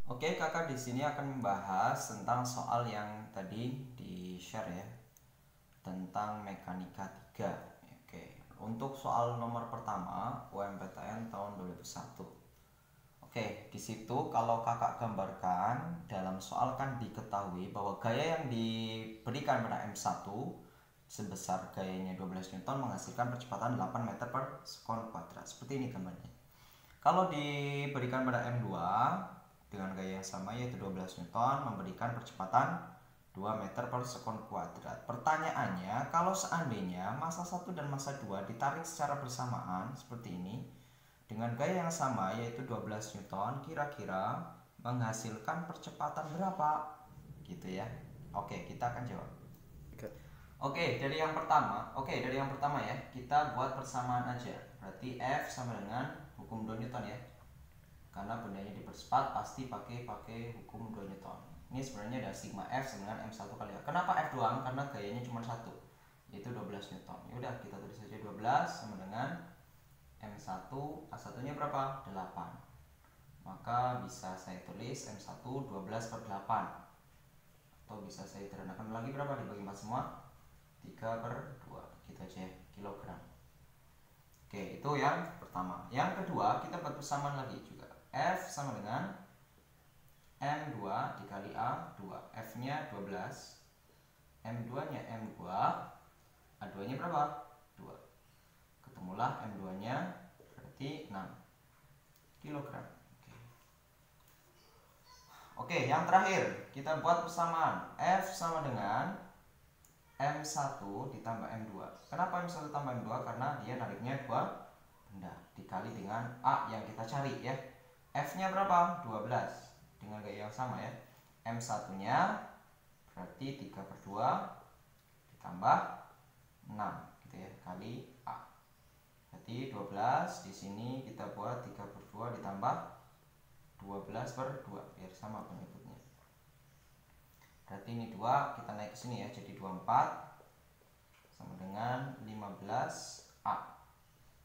Oke, kakak di sini akan membahas tentang soal yang tadi di share ya, tentang mekanika 3. Oke, untuk soal nomor pertama UMPTN tahun 2001. Oke, di situ kalau kakak gambarkan dalam soal kan diketahui bahwa gaya yang diberikan pada M1 sebesar gayanya 12 Newton menghasilkan percepatan 8 meter per sekon kuadrat. Seperti ini gambarnya. Kalau diberikan pada M2 dengan gaya yang sama yaitu 12 Newton memberikan percepatan 2 meter per sekon kuadrat. Pertanyaannya, kalau seandainya massa 1 dan massa 2 ditarik secara bersamaan seperti ini dengan gaya yang sama yaitu 12 Newton, kira-kira menghasilkan percepatan berapa? Gitu ya. Oke, kita akan jawab. Oke, dari yang pertama ya, kita buat persamaan aja. Berarti F sama dengan hukum 2 Newton ya. Karena bendanya dipercepat pasti pakai hukum 2 Newton. Ini sebenarnya ada sigma F sama dengan M1 kali A. Kenapa F doang? Karena gayanya cuma satu, yaitu 12 Newton. Ya udah, kita tulis saja 12 sama dengan M1, A1-nya berapa? 8. Maka bisa saya tulis M1 12 per 8. Atau bisa saya sederhanakan lagi, berapa dibagi 4 semua? 3 per 2. Gitu aja ya, kilogram. Oke, itu yang pertama. Yang kedua, kita buat persamaan lagi juga. F sama dengan M2 dikali A2. F-nya 12, M2-nya M2, A2-nya berapa? 2. Ketemulah M2-nya berarti 6 kilogram. Oke, yang terakhir kita buat persamaan. F sama dengan M1 ditambah M2. Kenapa M1 tambah M2? Karena dia nariknya 2 benda dikali dengan A yang kita cari ya. F-nya berapa? 12. Dengan gaya yang sama ya. M1-nya berarti 3 per 2 ditambah 6 gitu ya, kali A. Berarti 12 di sini kita buat 3 per 2 ditambah 12 per 2 biar sama penyebutnya. Berarti ini 2, kita naik ke sini ya, jadi 24 sama dengan 15A.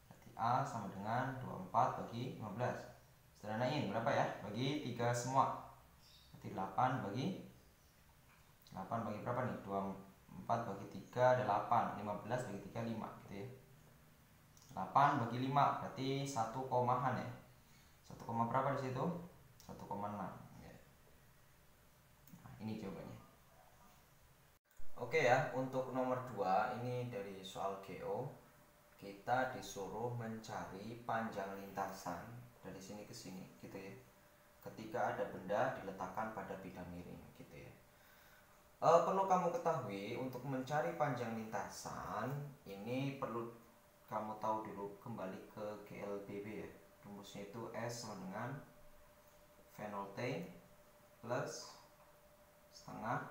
Berarti A sama dengan 24 bagi 15. Sederhanain berapa ya? Bagi 3 semua. Berarti 8 bagi berapa nih? 24 bagi 3 ada 8. 15 bagi 3 5 gitu ya. 8 bagi 5 berarti 1 komahan ya. 1 koma berapa di situ? 1,6 ya. Nah, ini jawabannya. Oke ya, untuk nomor 2 ini dari soal GO. Kita disuruh mencari panjang lintasan dari sini ke sini gitu ya, ketika ada benda diletakkan pada bidang miring gitu ya. Perlu kamu ketahui, untuk mencari panjang lintasan ini perlu kamu tahu dulu kembali ke GLBB ya. Rumusnya itu S sama dengan V 0 T plus setengah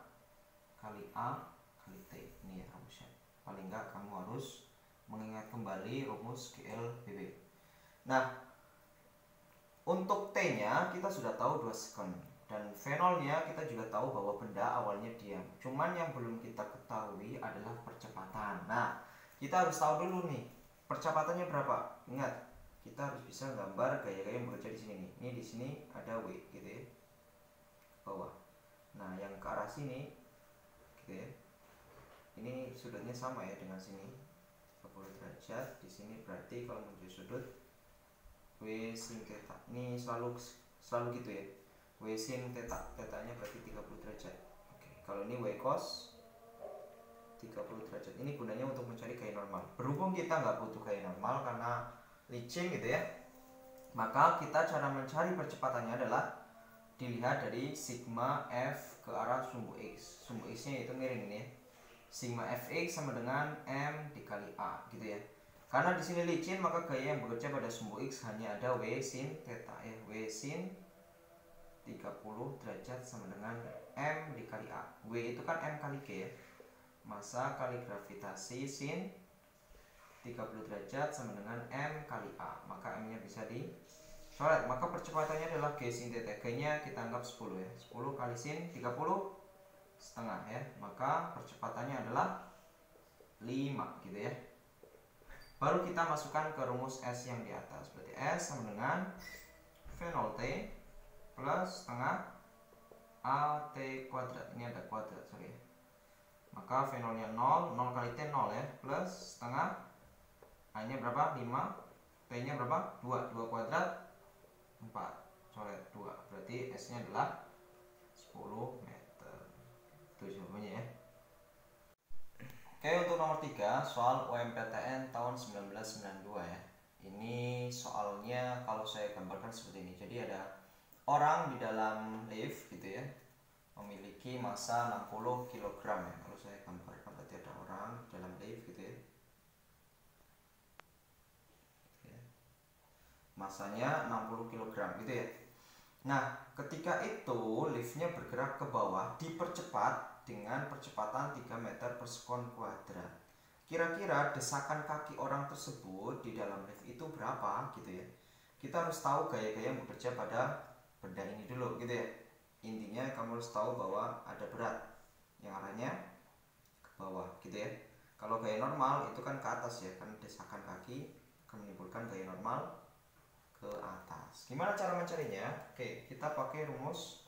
kali A kali T. Ini ya rumusnya. Paling enggak kamu harus mengingat kembali rumus GLBB. Nah, untuk T-nya kita sudah tahu 2 sekon. Dan V0-nya kita juga tahu bahwa benda awalnya diam. Cuman yang belum kita ketahui adalah percepatan. Nah, kita harus tahu dulu nih, percepatannya berapa. Ingat, kita harus bisa gambar gaya-gaya yang bekerja di sini nih. Ini di sini ada W gitu ya, bawah. Nah, yang ke arah sini gitu ya. Ini sudutnya sama ya dengan sini, 30 derajat. Di sini berarti kalau menuju sudut W sin theta. Ini selalu gitu ya. W sin theta, theta-nya berarti 30 derajat. Oke, kalau ini W cos 30 derajat. Ini gunanya untuk mencari gaya normal. Berhubung kita nggak butuh gaya normal karena licin gitu ya, maka kita cara mencari percepatannya adalah dilihat dari sigma F ke arah sumbu X. Sumbu X-nya itu miring ini ya. Sigma Fx sama dengan M dikali A gitu ya. Karena di sini licin, maka gaya yang bekerja pada sumbu X hanya ada W sin theta ya. W sin 30 derajat sama dengan M dikali A. W itu kan M kali G ya. Massa kali gravitasi sin 30 derajat sama dengan M kali A. Maka M-nya bisa dicoret. Maka percepatannya adalah G sin theta. G-nya kita anggap 10 ya. 10 kali sin 30 setengah ya. Maka percepatannya adalah 5 gitu ya. Baru kita masukkan ke rumus S yang di atas. Berarti S sama dengan V0T plus setengah AT kuadrat. Ini ada kuadrat, sorry. Maka V0 nya 0, 0 kali T 0 ya, plus setengah A nya berapa? 5, T nya berapa? 2, 2 kuadrat 4, coret 2, berarti S nya adalah 10 meter. Itu jawabannya ya. Oke, untuk nomor 3, soal UMPTN tahun 1992 ya. Ini soalnya kalau saya gambarkan seperti ini. Jadi ada orang di dalam lift gitu ya, memiliki massa 60 kg ya. Kalau saya gambarkan berarti ada orang di dalam lift gitu ya. Massanya 60 kg gitu ya. Nah, ketika itu liftnya bergerak ke bawah, dipercepat dengan percepatan 3 meter per sekon kuadrat. Kira-kira desakan kaki orang tersebut di dalam lift itu berapa gitu ya. Kita harus tahu gaya-gaya yang bekerja pada benda ini dulu gitu ya. Intinya kamu harus tahu bahwa ada berat yang arahnya ke bawah gitu ya. Kalau gaya normal itu kan ke atas ya, kan desakan kaki akan menimbulkan gaya normal ke atas. Gimana cara mencarinya? Oke, kita pakai rumus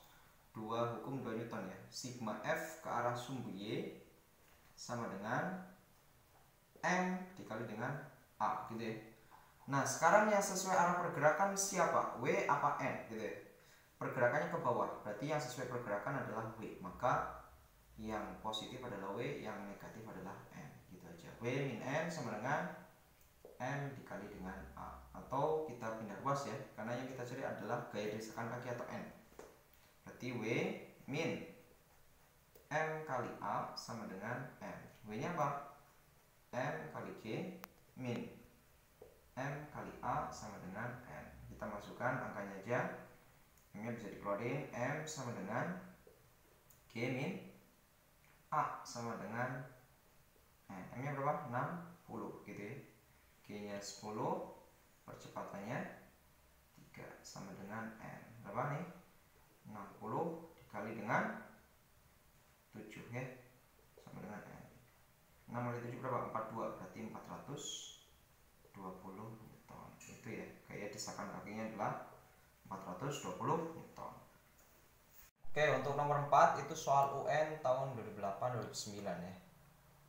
hukum 2 Newton ya. Sigma F ke arah sumbu Y sama dengan M dikali dengan A gitu ya. Nah, sekarang yang sesuai arah pergerakan siapa? W apa N gitu ya. Pergerakannya ke bawah, berarti yang sesuai pergerakan adalah W. Maka yang positif adalah W, yang negatif adalah N. Gitu aja. W min N sama dengan M dikali dengan A. Atau kita pindah ruas ya, karena yang kita cari adalah gaya desakan kaki atau N. Berarti W min M kali A sama dengan M. W nya apa? M kali G min M kali A sama dengan N. Kita masukkan angkanya aja. M nya bisa dikeluarin. M sama dengan G min A sama dengan N. M nya berapa? 60 gitu ya. G nya 10, percepatannya 3 sama dengan N. Berapa nih? 60 dikali dengan 7 ya, sama dengan N. 6 kali 7 berapa? 42, berarti 420 Newton. Itu ya, kayak desakan kakinya adalah 420 Newton. Oke, untuk nomor 4 itu soal UN tahun 2008-2009 ya.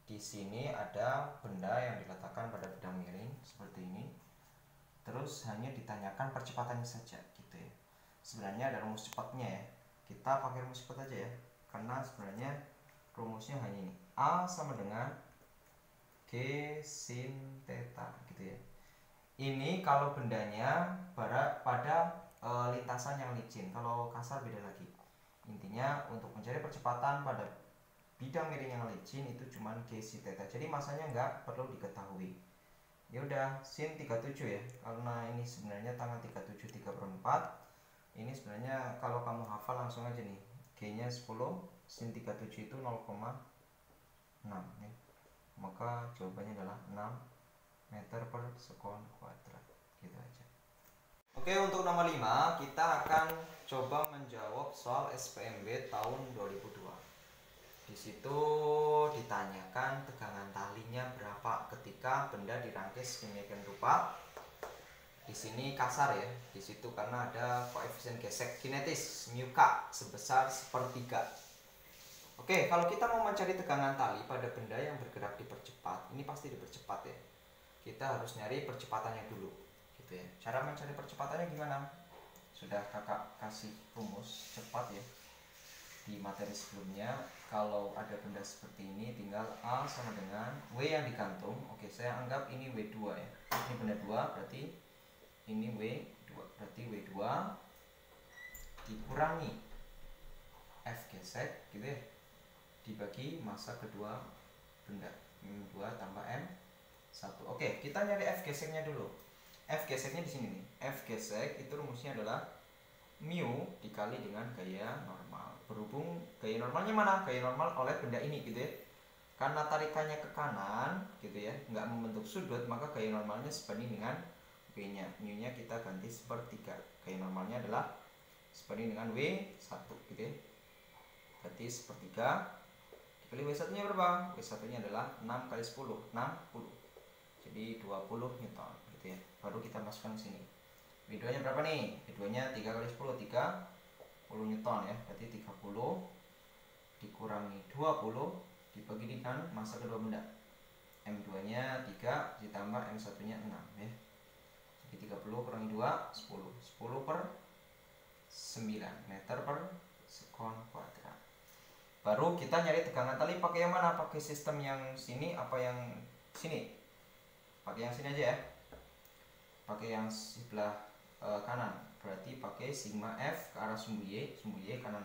Di sini ada benda yang diletakkan pada bidang miring seperti ini. Terus hanya ditanyakan percepatannya saja gitu ya. Sebenarnya ada rumus cepatnya ya. Kita pakai rumus cepat aja ya. Karena sebenarnya rumusnya hanya ini. A sama dengan G sin theta gitu ya. Ini kalau bendanya pada lintasan yang licin. Kalau kasar beda lagi. Intinya untuk mencari percepatan pada bidang miring yang licin itu cuma G sin theta. Jadi masanya nggak perlu diketahui. Ya udah, sin 37 ya. Karena ini sebenarnya tanggal 37 3/4. Ini sebenarnya kalau kamu hafal langsung aja nih. G-nya 10, sin 37 itu 0,6 ya. Maka jawabannya adalah 6 meter per sekon kuadrat. Gitu aja. Oke, untuk nomor 5 kita akan coba menjawab soal SPMB tahun 2002. Di situ ditanyakan tegangan talinya berapa ketika benda dirangkis sedemikian rupa. Di sini kasar ya, di situ karena ada koefisien gesek kinetis mu k sebesar 1/3. Oke, kalau kita mau mencari tegangan tali pada benda yang bergerak dipercepat, ini pasti dipercepat ya. Kita harus nyari percepatannya dulu, gitu ya. Cara mencari percepatannya gimana? Sudah kakak kasih rumus cepat ya di materi sebelumnya. Kalau ada benda seperti ini tinggal A sama dengan W yang digantung. Oke, saya anggap ini W2 ya. Ini benda 2 berarti ini W2. Berarti W2 dikurangi F gesek gitu ya, dibagi massa kedua benda. M2 tambah M1. Oke, kita nyari F geseknya dulu. F geseknya di sini nih. F gesek itu rumusnya adalah mu dikali dengan gaya normal. Berhubung gaya normalnya mana? Gaya normal oleh benda ini gitu ya. Karena tarikannya ke kanan gitu ya, nggak membentuk sudut, maka gaya normalnya sebanding dengan W-nya. Mu-nya kita ganti 1/3. Gaya normalnya adalah sebanding dengan W1 gitu ya. Berarti 1/3 dikali W1-nya berapa? W1-nya adalah 6 kali 10, 60. Jadi 20 Newton gitu ya. Baru kita masukkan ke sini. W2 nya berapa nih? W2 nya 3 kali 10, 3 Newton ya, berarti 30 dikurangi 20 dibagi dengan massa kedua benda. M2 nya 3 ditambah M1 nya 6 ya. Jadi 30 kurangi 2 10. 10 per 9 meter per sekon kuadrat. Baru kita nyari tegangan tali pakai yang mana? Pakai sistem yang sini apa yang sini? Pakai yang sini aja ya. Pakai yang sebelah kanan. Berarti pakai sigma F ke arah sumbu Y kanan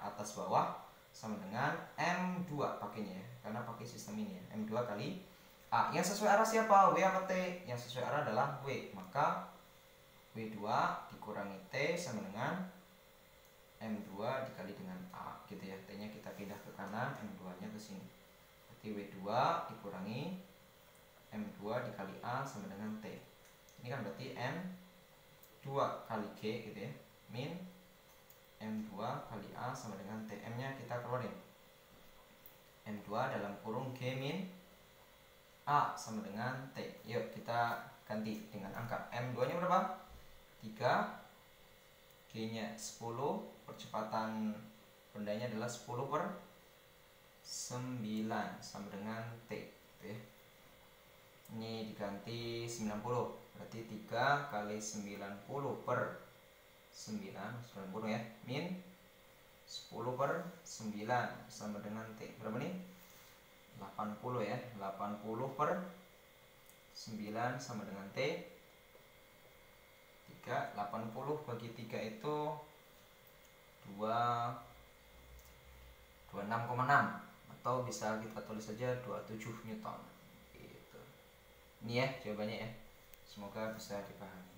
atas bawah sama dengan M2 pakainya ya. Karena pakai sistem ini ya. M2 kali A. Yang sesuai arah siapa? W apa T? Yang sesuai arah adalah W. Maka W2 dikurangi T sama dengan M2 dikali dengan A gitu ya. T-nya kita pindah ke kanan, M2-nya ke sini. Berarti W2 dikurangi M2 dikali A sama dengan T. Ini kan berarti M2 kali G gitu ya. Min M2 kali A sama dengan T. M-nya kita keluarin. M2 dalam kurung G min A sama dengan T. Yuk kita ganti dengan angka. M2-nya berapa? 3. G-nya 10. Percepatan bendanya adalah 10 per 9 sama dengan T gitu ya. Ini diganti 90. Berarti 3 kali 90 per 90 ya. Min 10 per 9 sama dengan T. Berapa nih? 80 ya. 80 per 9 sama dengan T. 80 bagi 3 itu 26,6 atau bisa kita tulis saja 27 Newton gitu. Ini ya jawabannya ya. Semoga bisa dipahami.